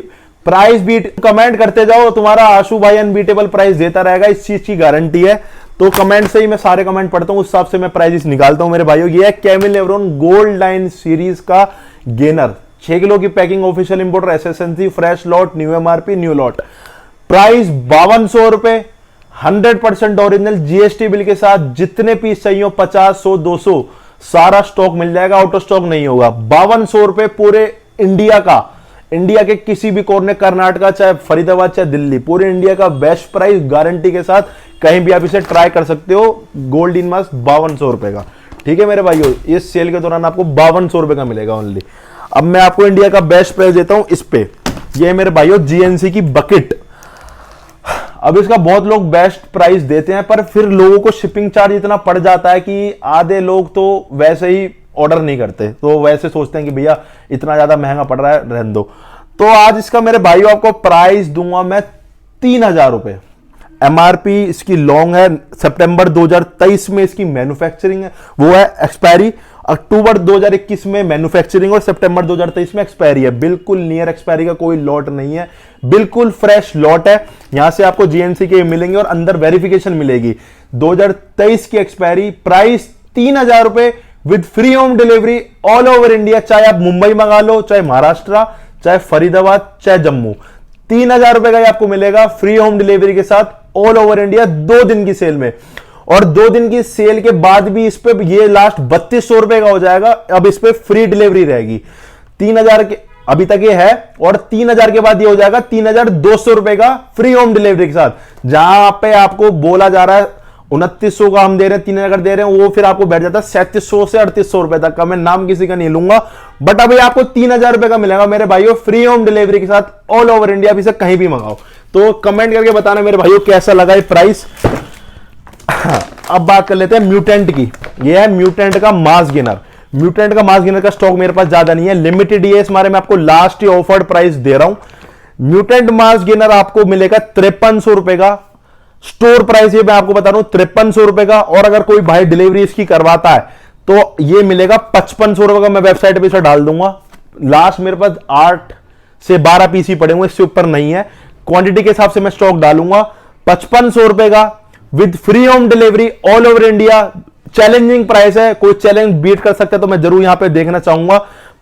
प्राइस बीट कमेंट करते जाओ, तुम्हारा आशु भाई अनबीटेबल प्राइस देता रहेगा, इस चीज की गारंटी है। तो कमेंट से ही मैं सारे कमेंट पढ़ता हूं, उस हिसाब से मैं प्राइस निकालता हूं मेरे भाइयों। ये है Kevin Levrone gold line series का गेनर, 6 किलो की packing, official importer SSNC, fresh lot, new MRP, new lot. Price 5,200 रुपए, 100% ओरिजिनल जीएसटी बिल के साथ। जितने पीस चाहिए 50, 100, 200 सारा स्टॉक मिल जाएगा, आउट ऑफ स्टॉक नहीं होगा। 5,200 रुपए पूरे इंडिया का, इंडिया के किसी भी कोने, कर्नाटका चाहे फरीदाबाद चाहे दिल्ली, पूरे इंडिया का बेस्ट प्राइस गारंटी के साथ। कहीं भी आप इसे ट्राई कर सकते हो। गोल्ड इन मास्क 5,200 रुपए का, ठीक है मेरे भाइयों। इस सेल के दौरान आपको 5,200 रुपए का मिलेगा ओनली। अब मैं आपको इंडिया का बेस्ट प्राइस देता हूं इस पे। ये मेरे भाइयों जीएनसी की बकेट। अब इसका बहुत लोग बेस्ट प्राइस देते हैं, पर फिर लोगों को शिपिंग चार्ज इतना पड़ जाता है कि आधे लोग तो वैसे ही ऑर्डर नहीं करते, तो वैसे सोचते हैं कि भैया इतना ज्यादा महंगा पड़ रहा है, रहने दो। तो आज इसका मेरे भाइयों आपको प्राइस दूंगा मैं 3,000 रुपए। एमआरपी इसकी लॉन्ग है, सितंबर 2023 में इसकी मैन्युफैक्चरिंग है, वो है एक्सपायरी अक्टूबर 2021 में मैन्युफैक्चरिंग और सितंबर 2023 में एक्सपायरी है। बिल्कुल नियर एक्सपायरी का कोई लॉट नहीं है, बिल्कुल फ्रेश लॉट है। यहां से आपको जीएनसी के मिलेंगे और अंदर वेरिफिकेशन मिलेगी। 2023 की एक्सपायरी। प्राइस 3,000 रुपए with free home delivery all over India, चाहे आप मुंबई मंगा लो, चाहे महाराष्ट्र, चाहे फरीदाबाद, चाहे जम्मू। 3,000 रुपए का आपको मिलेगा फ्री होम डिलीवरी के साथ ऑल ओवर इंडिया 2 दिन की सेल में। और 2 दिन की सेल के बाद भी इस पे ये लास्ट 3,200 रुपए का हो जाएगा। अब इस पे फ्री डिलीवरी रहेगी। 3,000 के अभी तक ये है और 3,000 के बाद ये हो जाएगा 3,200 रुपए का फ्री होम डिलीवरी के साथ। जहां पे आपको बोला जा रहा है 2900 का हम दे रहे हैं, 3000 दे रहे हैं, वो फिर आपको बैठ जाता है 3700 से 3800 रुपए तक का। मैं नाम किसी का नहीं लूंगा, बट अभी आपको 3000 रुपए का मिलेगा मेरे भाइयों, फ्री होम डिलीवरी के साथ ऑल ओवर इंडिया, भी से कहीं भी मंगाओ। तो कमेंट करके बताना मेरे भाइयों कैसा लगा ये प्राइस। अब बात कर लेते हैं म्यूटेंट की। ये है म्यूटेंट का मास गेनर। म्यूटेंट का मास गेनर का स्टॉक मेरे पास ज्यादा नहीं है, लिमिटेड ही है, इस मारे में आपको लास्ट ही ऑफर्ड प्राइस दे रहा हूं। म्यूटेंट मास गेनर आपको मिलेगा 5300 रुपए का, स्टोर प्राइस ये मैं आपको बता रहा हूं 5300 रुपए का। और अगर कोई भाई डिलीवरी इसकी करवाता है तो ये मिलेगा 5500 रुपए का। मैं वेबसाइट पे इसे डाल दूंगा। लास्ट मेरे पास 8 से 12 पीसी पड़े हुए, इससे ऊपर नहीं है। क्वांटिटी के हिसाब से मैं स्टॉक डालूंगा। 5500 रुपए का with free home delivery all over India. Challenging price है, कोई चैलेंज बीट कर सकता है तो मैं जरूर यहां पे देखना चाहूंगा।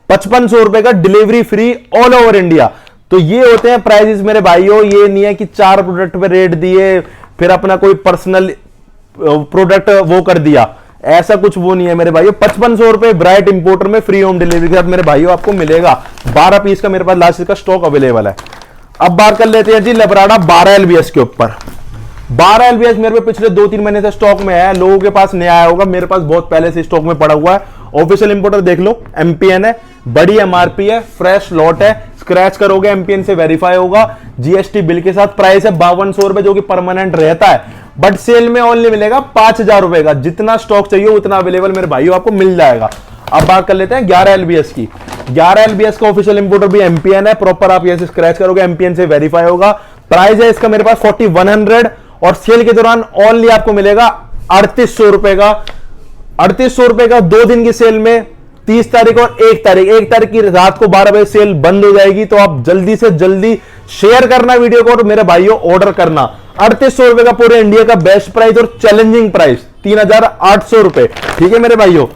5500 रुपए का delivery free all over India. तो ये होते हैं प्राइसेस मेरे भाइयों। ये नहीं है कि 4 प्रोडक्ट पे रेट दिए फिर अपना कोई पर्सनल प्रोडक्ट वो कर दिया, ऐसा कुछ वो नहीं है मेरे भाइयों। 5500 रुपए ब्राइट इंपोर्टर में फ्री होम डिलीवरी के साथ मेरे भाइयों आपको मिलेगा। 12 पीस का मेरे पास लास्ट का स्टॉक अवेलेबल है। अब बात कर लेते हैं जी लेब्राडा 12 एलबीएस के ऊपर। 12 एलबीएस मेरे पे पिछले 2-3 महीने से स्टॉक में है, लोगों के पास नहीं आया होगा, मेरे पास बहुत पहले से स्टॉक में पड़ा हुआ है। ऑफिशियल इंपोर्टर देख लो, एमपीएन है, बड़ी एमआरपी है, फ्रेश लॉट है, स्क्रैच करोगे एमपीएन से वेरीफाई होगा, जीएसटी बिल के साथ। प्राइस है 5200 रुपए जो कि परमानेंट रहता है, बट सेल में ओनली मिलेगा 5000 रुपए का। जितना स्टॉक चाहिए उतना अवेलेबल मेरे भाइयों आपको मिल जाएगा। अब बात कर लेते हैं 11 एलबीएस की। 11 एलबीएस का ऑफिशियल इंपोर्टर भी एमपीएन है, प्रॉपर आप यहां से स्क्रैच करोगे एमपीएन से वेरीफाई होगा। प्राइस है इसका मेरे पास 4100 और सेल के दौरान ओनली आपको मिलेगा 3800 रुपए का। 3800 रुपए का 2 दिन की सेल में, 30 तारीख और 1 तारीख। 1 तारीख की रात को 12 बजे सेल बंद हो जाएगी, तो आप जल्दी से जल्दी शेयर करना वीडियो को और मेरे भाइयों ऑर्डर करना। 3800 रुपए का पूरे इंडिया का बेस्ट प्राइस और चैलेंजिंग प्राइस 3800 रुपए। ठीक है मेरे भाइयों।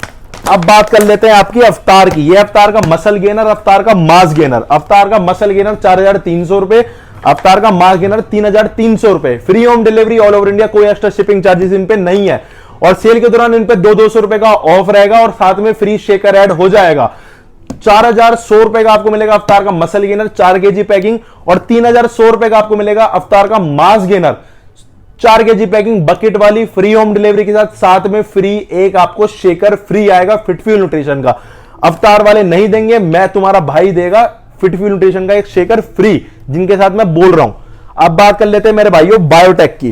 अब बात कर लेते हैं आपकी अवतार की। ये अवतार का मसल गेनर, अवतार का मास गेनर। अवतार का मसल गेनर 4300 रुपए, अवतार का मास गेनर 3300 रुपए। Free home delivery all over India, कोई एक्स्ट्रा शिपिंग चार्जेस इन पे नहीं है। और सेल के दौरान इन पे 200 रुपए का ऑफ रहेगा और साथ में फ्री शेकर ऐड हो जाएगा। 4100 रुपए का आपको मिलेगा अवतार का मसल गेनर 4 केजी पैकिंग, और 3100 रुपए का आपको मिलेगा अवतार का mass gainer 4 KG packing bucket वाली, फ्री होम डिलीवरी के साथ। साथ में फ्री एक आपको शेकर फ्री आएगा फिटफ्यूल न्यूट्रिशन का। अवतार वाले नहीं देंगे, मैं तुम्हारा भाई देगा फिटफ्यूल न्यूट्रिशन का एक शेकर फ्री, जिनके साथ मैं बोल रहा हूं। अब बात कर लेते हैं मेरे भाइयों बायोटेक की।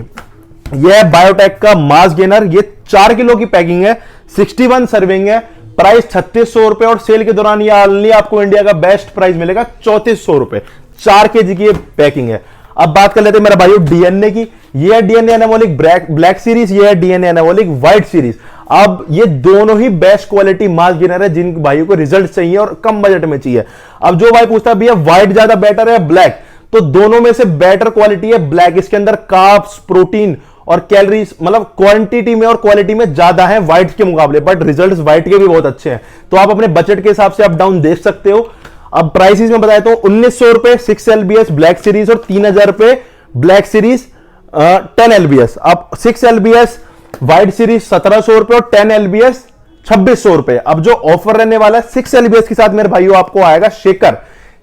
यह है बायोटेक का मास गेनर। ये 4 किलो की पैकिंग है, 61 सर्विंग है। प्राइस 3600 रुपए और सेल के दौरान ये ओनली आपको इंडिया का बेस्ट प्राइस मिलेगा 3400 रुपए। 4 केजी की पैकिंग है। अब बात कर लेते हैं मेरे भाइयों डीएनए की। ये है डीएनए एनाबॉलिक ब्लैक सीरीज, ये है डीएनए एनाबॉलिक व्हाइट सीरीज। अब ये दोनों ही बेस्ट क्वालिटी मास गेनर है जिन भाइयों को रिजल्ट चाहिए और कम बजट में चाहिए। अब जो भाई पूछता है भैया व्हाइट ज्यादा बेटर है ब्लैक, तो दोनों में से बेटर क्वालिटी है ब्लैक। इसके अंदर कार्ब्स, प्रोटीन और कैलोरीज मतलब क्वांटिटी में और क्वालिटी में ज्यादा है व्हाइट के मुकाबले, बट रिजल्ट्स व्हाइट के भी बहुत अच्छे हैं। तो आप अपने बजट के हिसाब से अप डाउन देख सकते हो। अब प्राइसेस में बताया तो 1900 रुपए 6 एलबीएस ब्लैक सीरीज और 3000 रुपए ब्लैक सीरीज 10 एलबीएस। अब 6 एलबीएस व्हाइट सीरीज 1700 रुपए और 10 एलबीएस 2600 रुपए। अब जो ऑफर रहने वाला है 6 एलबीएस के साथ मेरे भाइयों आपको आएगा शेकर,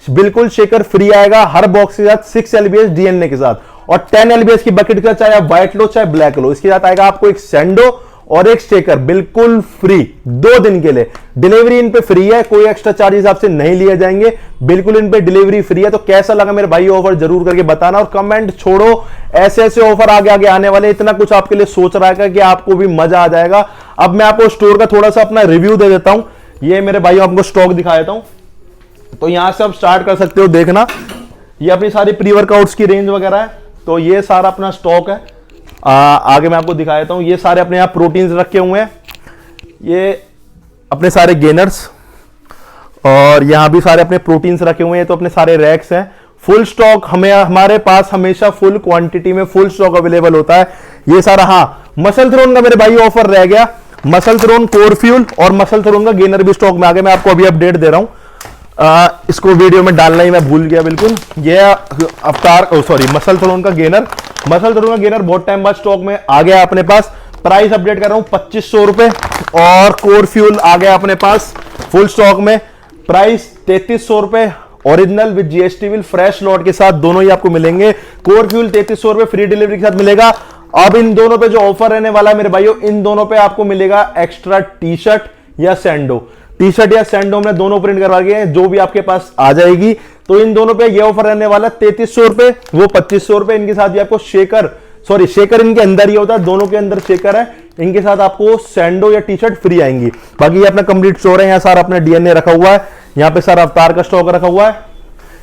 बिल्कुल शेकर फ्री आएगा हर बॉक्स के साथ 6 एलबीएस डीएनए के साथ, और 10 एलबीएस की बकेट का चाहे आप व्हाइट लो चाहे ब्लैक लो, इसके साथ आएगा आपको एक सैंडो और एक शेकर बिल्कुल फ्री 2 दिन के लिए। डिलीवरी इन पे फ्री है, कोई एक्स्ट्रा चार्जेस आपसे नहीं लिए जाएंगे, बिल्कुल इन पे डिलीवरी फ्री है। तो कैसा लगा मेरे भाई ऑफर जरूर करके बताना और कमेंट छोड़ो। ऐसे ऐसे ऑफर आगे आगे आने वाले, इतना कुछ आपके लिए सोच रहा है कि आपको भी मजा आ जाएगा। अब मैं आपको स्टोर का थोड़ा सा अपना रिव्यू दे देता हूं। ये मेरे भाइयों आपको स्टॉक दिखा देता हूं, तो यहां से आप स्टार्ट कर सकते हो देखना। ये अपनी सारी प्री वर्कआउट्स की रेंज वगैरह है, तो ये सारा अपना स्टॉक है। आगे मैं आपको दिखा देता हूं। ये सारे अपने यहाँ प्रोटीन्स रखे हुए हैं, ये अपने सारे गेनर्स, और यहां भी सारे अपने प्रोटीन्स रखे हुए हैं। तो अपने सारे रैक्स हैं। फुल स्टॉक हमारे पास हमेशा फुल क्वांटिटी में फुल स्टॉक अवेलेबल होता है। ये सारा, हाँ मसल थ्रोन का मेरे भाई ऑफर रह गया। मसल थ्रोन कोर फ्यूल और मसल थ्रोन का गेनर भी स्टॉक में आ गया। मैं आपको अभी अपडेट दे रहा हूं, इसको वीडियो में डालना ही मैं भूल गया बिल्कुल। ये अवतार मसल थ्रोन का गेनर। मसल थ्रोन का गेनर बहुत टाइम बाद स्टॉक में आ गया अपने पास। प्राइस अपडेट कर रहा हूं 2500 रुपए, और कोर फ्यूल आ गया अपने पास फुल स्टॉक में। प्राइस 3300 रुपए original with GST bill fresh lot के साथ, दोनों ही आपको मिलेंगे। कोर फ्यूल 3300 रुपए फ्री डिलीवरी के साथ मिलेगा। अब इन दोनों पे जो ऑफर रहने वाला है मेरे भाइयों, इन दोनों पे आपको मिलेगा एक्स्ट्रा टी शर्ट या सैंडो। टी शर्ट या सैंडो हमने दोनों प्रिंट करवा के हैं, जो भी आपके पास आ जाएगी। तो इन दोनों पे ये ऑफर रहने वाला 3300 रुपए, वो 2500 रुपए। इनके साथ ही आपको शेकर, सॉरी शेकर इनके अंदर ही होता है, दोनों के अंदर शेकर है। इनके साथ आपको सैंडो या टी शर्ट फ्री आएंगी। बाकी ये अपना कंप्लीट स्टोर है, यहाँ सारा अपना डीएनए रखा हुआ है, यहाँ पे सारा अवतार का स्टॉक रखा हुआ है।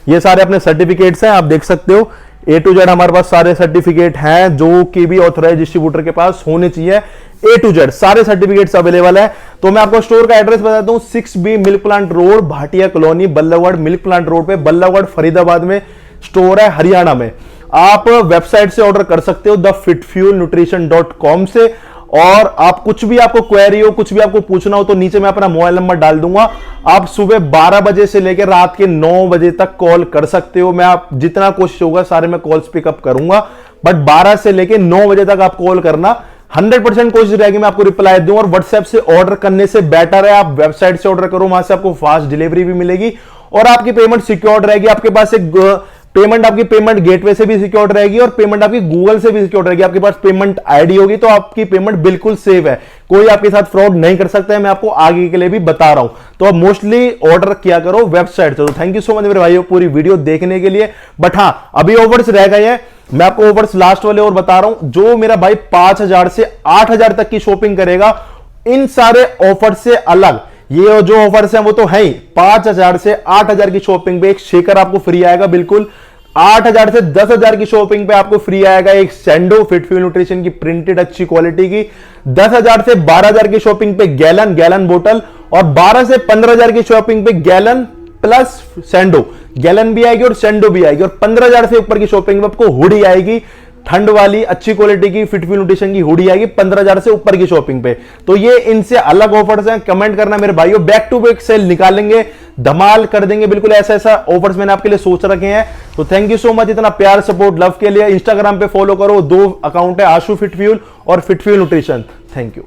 ये सारे अपने सर्टिफिकेट्स हैं, आप देख सकते हो A to Z हमारे पास सारे सर्टिफिकेट हैं जो कि भी ऑथराइज डिस्ट्रीब्यूटर के पास होने चाहिए। A to Z सारे सर्टिफिकेट्स अवेलेबल है। तो मैं आपको स्टोर का एड्रेस बताता हूं, 6B milk plant road, Bhatia colony, Ballabhgarh milk plant road पे, बल्लभगढ़ फरीदाबाद में स्टोर है, हरियाणा में। आप वेबसाइट से ऑर्डर कर सकते हो thefitfuelnutrition.com से। और आप कुछ भी आपको क्वेरी हो, कुछ भी आपको पूछना हो तो नीचे मैं अपना मोबाइल नंबर डाल दूंगा। आप सुबह 12 बजे से लेकर रात के 9 बजे तक कॉल कर सकते हो। मैं आप जितना कोशिश होगा सारे मैं कॉल्स पिकअप करूंगा, बट 12 से लेकर 9 बजे तक आप कॉल करना। 100% कोशिश रहेगी मैं आपको रिप्लाई दूं। और व्हाट्सएप से ऑर्डर करने से बेटर है आप वेबसाइट से ऑर्डर करो, वहां से आपको फास्ट डिलीवरी भी मिलेगी और आपकी पेमेंट सिक्योर्ड रहेगी। आपके पास एक पेमेंट, आपकी पेमेंट गेटवे से भी सिक्योर रहेगी और पेमेंट आपकी गूगल से भी सिक्योर रहेगी। आपके पास पेमेंट आईडी होगी तो आपकी पेमेंट बिल्कुल सेफ है, कोई आपके साथ फ्रॉड नहीं कर सकता है। मैं आपको आगे के लिए भी बता रहा हूं। तो आप मोस्टली ऑर्डर किया करो वेबसाइट से। तो थैंक यू सो मच मेरे भाइयों पूरी वीडियो देखने के लिए। बट हां, अभी ऑफर्स रह गए हैं, मैं आपको ऑफर्स लास्ट वाले और बता रहा हूं। जो मेरा भाई 5000 से 8000 तक की शॉपिंग करेगा, इन सारे ऑफर से अलग ये जो ऑफर्स हैं वो तो है ही। 5000 से 8000 की शॉपिंग पे एक शेकर आपको फ्री आएगा बिल्कुल। 8000 से 10000 की शॉपिंग पे आपको फ्री आएगा एक सैंडो फिटफ्यूल न्यूट्रिशन की प्रिंटेड अच्छी क्वालिटी की। 10000 से 12000 की शॉपिंग पे गैलन बोतल, और 12 से 15000 की शॉपिंग पे गैलन प्लस सैंडो, गैलन भी आएगी और सैंडो भी आएगी। और 15000 से ऊपर की शॉपिंग में आपको हुडी आएगी, ठंड वाली अच्छी क्वालिटी की फिटफ्यूल न्यूट्रिशन की हुडी आएगी 15000 से ऊपर की शॉपिंग पे। तो ये इनसे अलग ऑफर्स हैं। कमेंट करना मेरे भाइयों, बैक टू बैक सेल निकालेंगे, धमाल कर देंगे बिल्कुल। ऐसा ऑफर्स मैंने आपके लिए सोच रखे हैं। तो थैंक यू सो मच इतना प्यार सपोर्ट लव के लिए। इंस्टाग्राम पे फॉलो करो, 2 अकाउंट है, आशु फिटफ्यूल और फिटफ्यूल न्यूट्रिशन। Thank you.